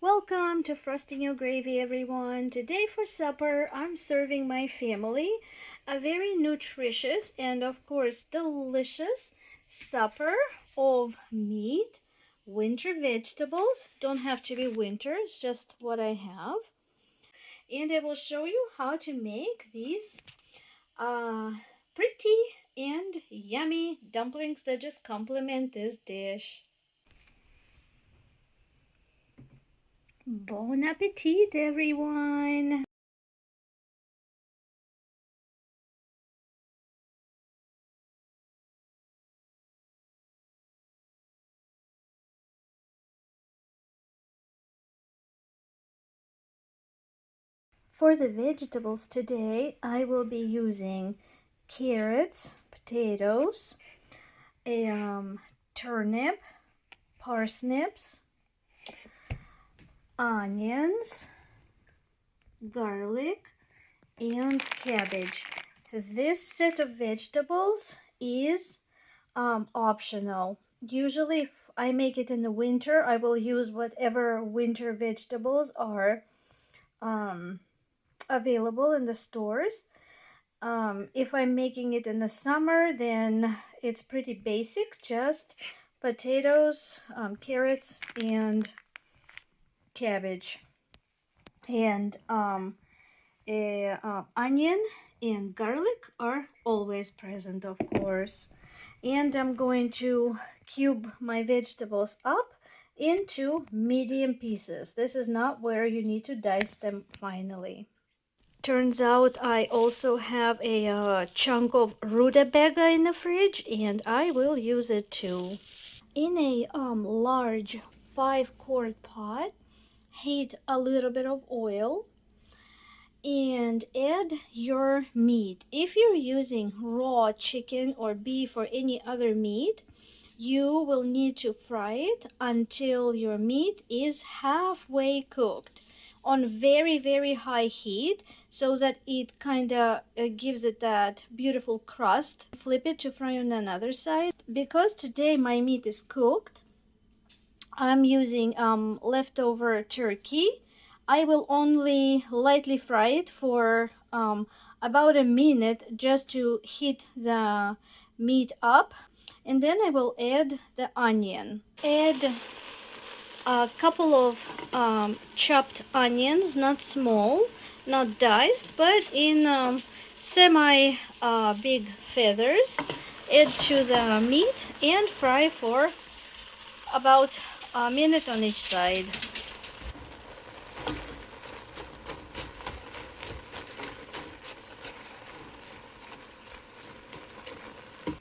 Welcome to Frosting Your Gravy, everyone. Today for supper, I'm serving my family a very nutritious and, of course, delicious supper of meat, winter vegetables. Don't have to be winter, it's just what I have. And I will show you how to make these uh, pretty and yummy dumplings that just complement this dish. Bon appetit, everyone! For the vegetables today, I will be using carrots, potatoes, a turnip, parsnips, onions, garlic, and cabbage. This set of vegetables is optional. Usually, if I make it in the winter, I will use whatever winter vegetables are um, available in the stores. If I'm making it in the summer, then it's pretty basic, just potatoes, carrots, and cabbage. And onion and garlic are always present, of course. And I'm going to cube my vegetables up into medium pieces. This is not where you need to dice them finally. Turns out I also have a chunk of rutabaga in the fridge, and I will use it too. In a large 5-quart pot, heat a little bit of oil and add your meat. If you're using raw chicken or beef or any other meat, you will need to fry it until your meat is halfway cooked on very high heat, so that it kind of gives it that beautiful crust. Flip it to fry on another side. Because today my meat is cooked, I'm using leftover turkey. I will only lightly fry it for about a minute just to heat the meat up, and then I will add the onion. Add a couple of chopped onions, not small, not diced, but in semi big feathers. Add to the meat and fry for about a minute on each side.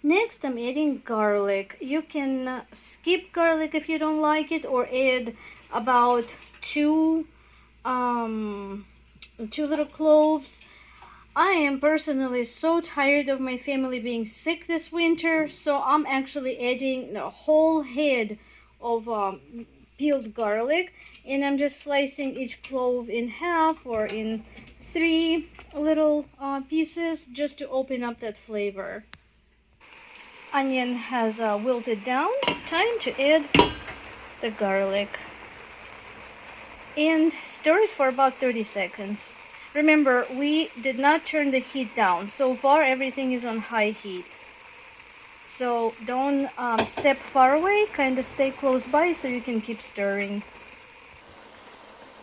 Next, I'm adding garlic. You can skip garlic if you don't like it, or add about um, two little cloves. I am personally so tired of my family being sick this winter, so I'm actually adding a whole head of peeled garlic, and I'm just slicing each clove in half or in 3 little pieces just to open up that flavor. Onion has wilted down. Time to add the garlic and stir it for about 30 seconds. Remember, we did not turn the heat down. So far, everything is on high heat. So don't step far away, kind of stay close by so you can keep stirring.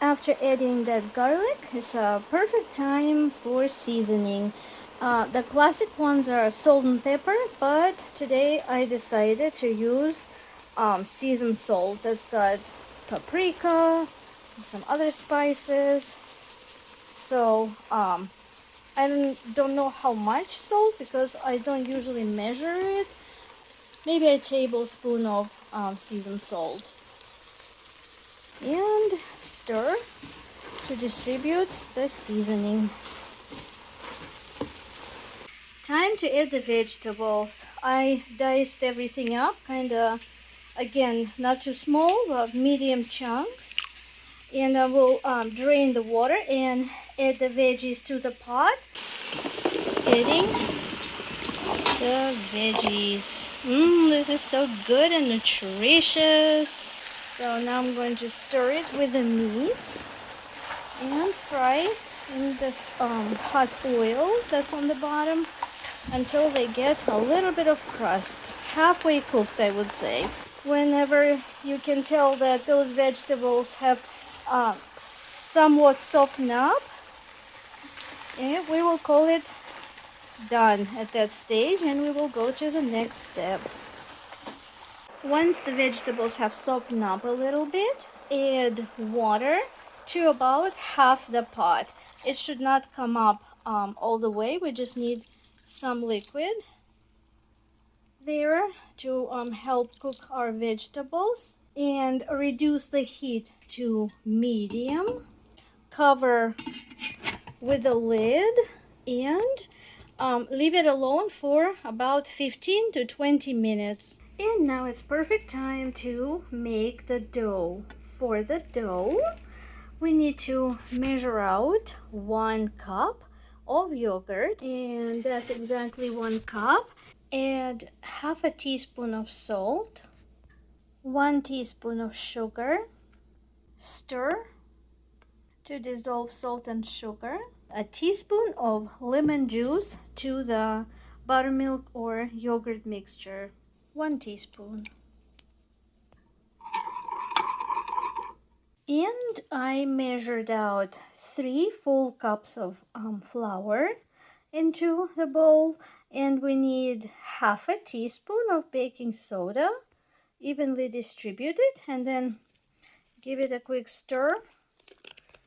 After adding that garlic, it's a perfect time for seasoning. The classic ones are salt and pepper, but today I decided to use seasoned salt. That's got paprika, some other spices. So I don't know how much salt because I don't usually measure it. Maybe a tablespoon of seasoned salt. And stir to distribute the seasoning. Time to add the vegetables. I diced everything up, kind of, again, not too small, but medium chunks. And I will drain the water and add the veggies to the pot. Adding the veggies. This is so good and nutritious. So now I'm going to stir it with the meat and fry in this hot oil that's on the bottom until they get a little bit of crust. Halfway cooked, I would say. Whenever you can tell that those vegetables have somewhat softened up, we will call it done at that stage, and we will go to the next step. Once the vegetables have softened up a little bit, add water to about half the pot. It should not come up all the way. We just need some liquid there to help cook our vegetables, and reduce the heat to medium. Cover with a lid and leave it alone for about 15 to 20 minutes. And now it's perfect time to make the dough. For the dough, we need to measure out 1 cup of yogurt, and that's exactly 1 cup. Add half a teaspoon of salt, 1 teaspoon of sugar. Stir to dissolve salt and sugar. A teaspoon of lemon juice to the buttermilk or yogurt mixture. 1 teaspoon. And I measured out 3 full cups of flour into the bowl, and we need half a teaspoon of baking soda, evenly distributed, and then give it a quick stir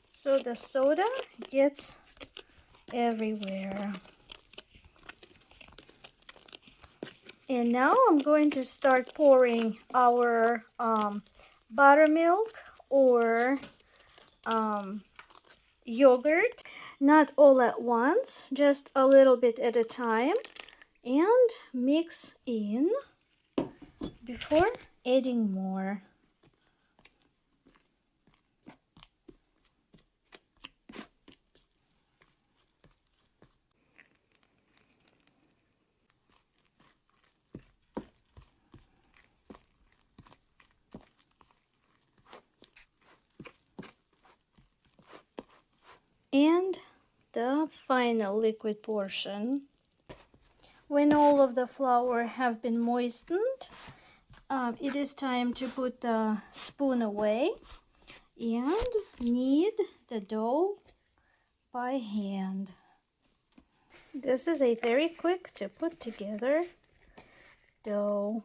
so the soda gets everywhere. And now I'm going to start pouring our buttermilk or yogurt, not all at once, just a little bit at a time, and mix in before adding more. And the final liquid portion. When all of the flour have been moistened, it is time to put the spoon away and knead the dough by hand. This is a very quick to put together dough.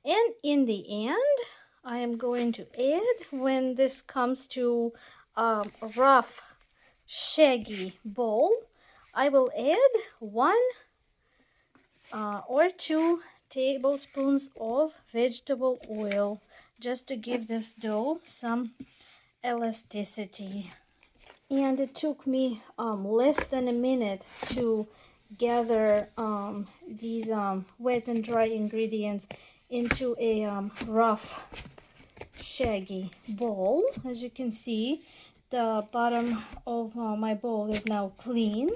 And in the end, I am going to add, when this comes to a rough, shaggy bowl, I will add 1 or 2 tablespoons of vegetable oil, just to give this dough some elasticity. And it took me less than a minute to gather these wet and dry ingredients into a rough, shaggy bowl. As you can see, the bottom of my bowl is now clean.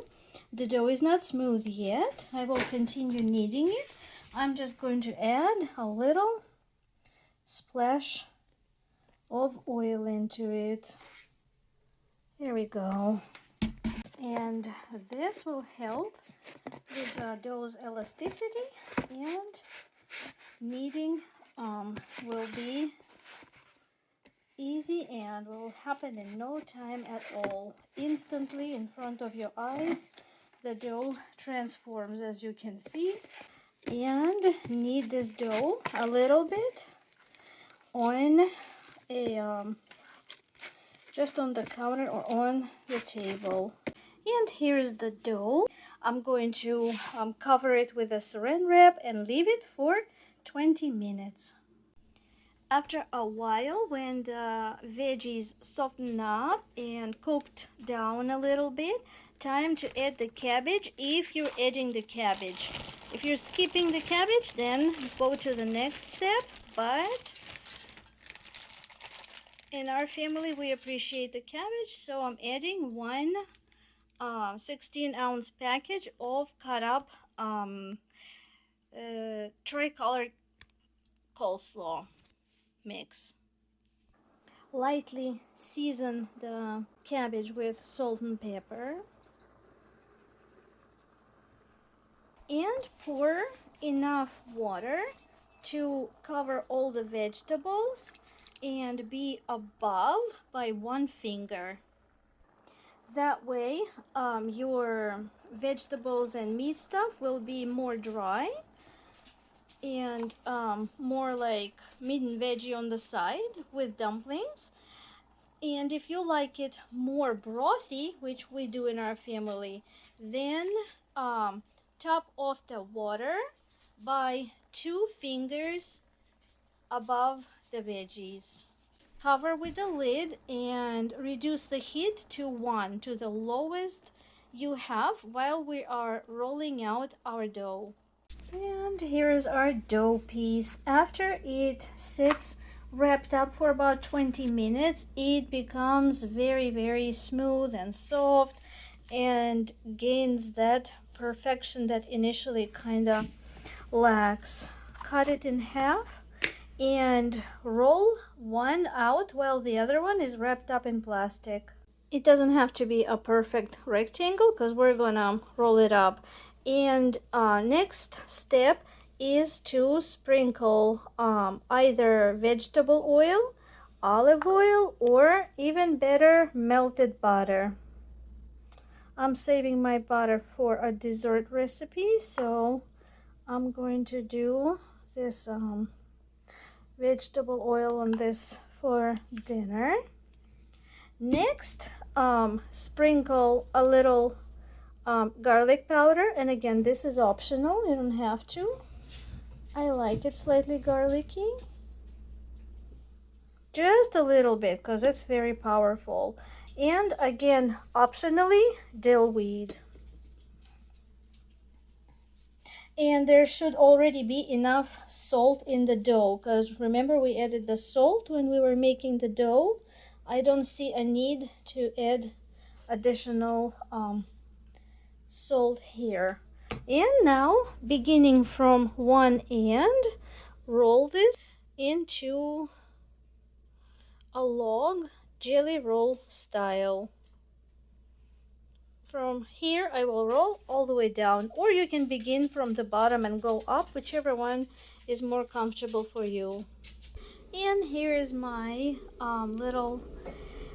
The dough is not smooth yet. I will continue kneading it. I'm just going to add a little splash of oil into it. Here we go. And this will help with the dough's elasticity, and kneading will be easy and will happen in no time at all. Instantly in front of your eyes, the dough transforms, as you can see. And knead this dough a little bit on a just on the counter or on the table. And here's the dough. I'm going to cover it with a saran wrap and leave it for 20 minutes. After a while, when the veggies soften up and cooked down a little bit, time to add the cabbage if you're adding the cabbage. If you're skipping the cabbage, then go to the next step. But in our family, we appreciate the cabbage, so I'm adding 1 16-ounce package of cut up tricolor coleslaw. mix. Lightly season the cabbage with salt and pepper. And pour enough water to cover all the vegetables and be above by 1 finger. That way, your vegetables and meat stuff will be more dry and more like meat and veggie on the side with dumplings. And if you like it more brothy, which we do in our family, then top off the water by 2 fingers above the veggies. Cover with the lid and reduce the heat to 1, to the lowest you have, while we are rolling out our dough. And here is our dough piece. After it sits wrapped up for about 20 minutes, it becomes very, very smooth and soft and gains that perfection that initially kind of lacks. Cut it in half and roll one out while the other one is wrapped up in plastic. It doesn't have to be a perfect rectangle because we're gonna roll it up. And next step is to sprinkle either vegetable oil, olive oil, or even better, melted butter. I'm saving my butter for a dessert recipe, so I'm going to do this vegetable oil on this for dinner. Next, sprinkle a little garlic powder, and again, this is optional, you don't have to. I like it slightly garlicky, just a little bit because it's very powerful. And again, optionally, dill weed. And there should already be enough salt in the dough because remember we added the salt when we were making the dough. I don't see a need to add additional salt here. And now, beginning from one end, roll this into a log, jelly roll style. From here I will roll all the way down, or you can begin from the bottom and go up, whichever one is more comfortable for you. And here is my little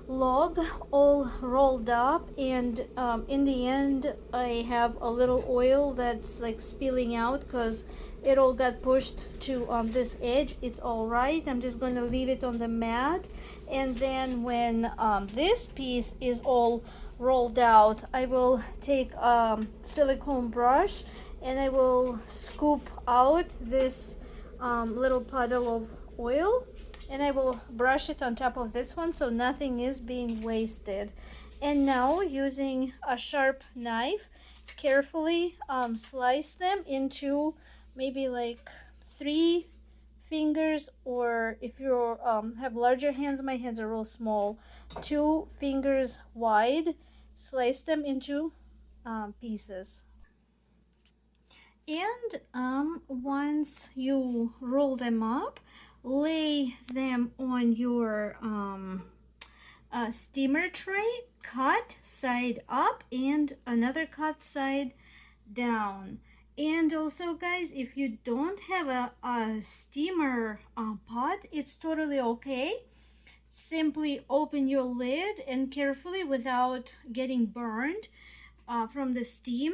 log all rolled up, and in the end I have a little oil that's like spilling out because it all got pushed to this edge. It's all right. I'm just going to leave it on the mat, and then when this piece is all rolled out, I will take a silicone brush and I will scoop out this little puddle of oil, and I will brush it on top of this one so nothing is being wasted. And now, using a sharp knife, carefully slice them into maybe like 3 fingers, or if you have larger hands, my hands are real small, 2 fingers wide. Slice them into pieces. And once you roll them up, lay them on your steamer tray, cut side up and another cut side down. And also, guys, if you don't have a steamer pot, it's totally okay. Simply open your lid and carefully, without getting burned from the steam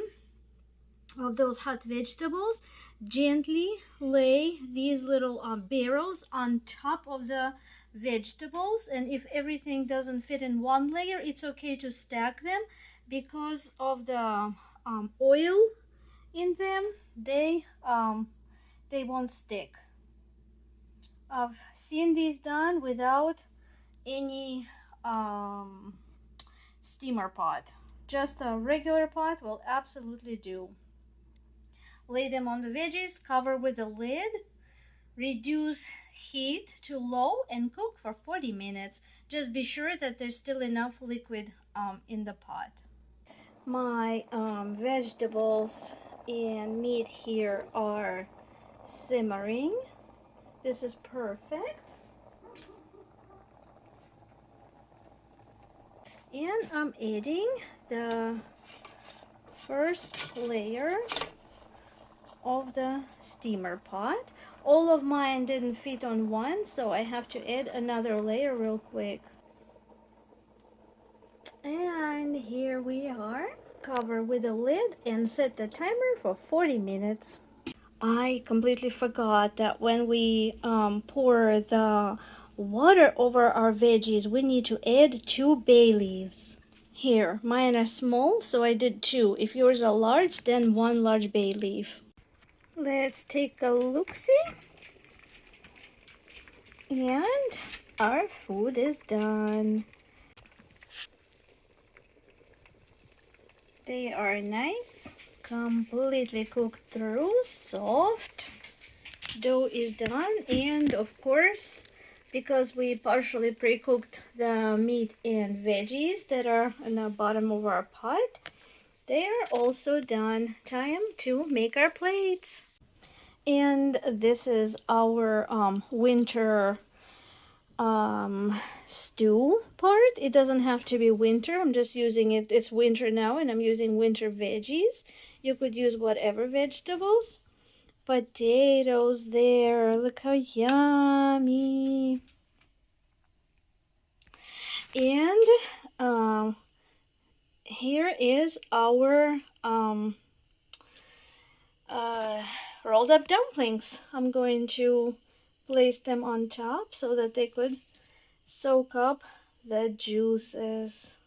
of those hot vegetables, gently lay these little barrels on top of the vegetables. And if everything doesn't fit in one layer, it's okay to stack them because of the oil in them. They won't stick. I've seen these done without any steamer pot. Just a regular pot will absolutely do. Lay them on the veggies, cover with a lid, reduce heat to low, and cook for 40 minutes. Just be sure that there's still enough liquid in the pot. My vegetables and meat here are simmering. This is perfect. And I'm adding the first layer of the steamer pot. All of mine didn't fit on one, so I have to add another layer real quick. And here we are. Cover with a lid and set the timer for 40 minutes. I completely forgot that when we pour the water over our veggies, we need to add 2 bay leaves. Here, mine are small, so I did 2. If yours are large, then 1 large bay leaf. Let's take a look-see. And our food is done. They are nice, completely cooked through, soft. Dough is done, and of course, because we partially pre-cooked the meat and veggies that are in the bottom of our pot, they are also done. Time to make our plates. And this is our winter stew part. It doesn't have to be winter. I'm just using it. It's winter now, and I'm using winter veggies. You could use whatever vegetables. Potatoes there. Look how yummy. And here is our rolled up dumplings. I'm going to place them on top so that they could soak up the juices.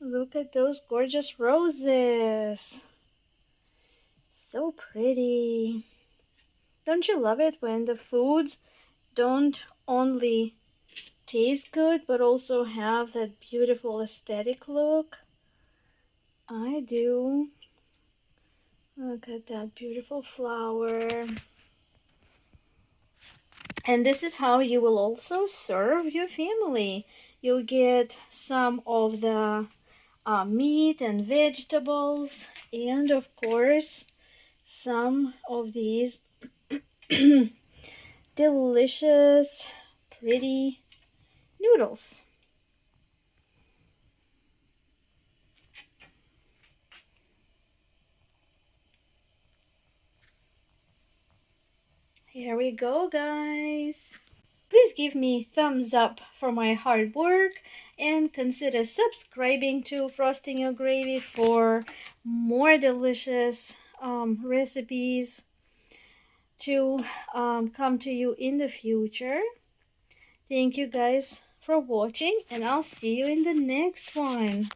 Look at those gorgeous roses. So pretty. Don't you love it when the foods don't only taste good but also have that beautiful aesthetic look? I do. Look at that beautiful flower. And this is how you will also serve your family. You'll get some of the meat and vegetables, and of course some of these delicious, pretty noodles. Here we go, guys. Please give me thumbs up for my hard work and consider subscribing to Frosting Your Gravy for more delicious recipes to come to you in the future. Thank you guys for watching, and I'll see you in the next one.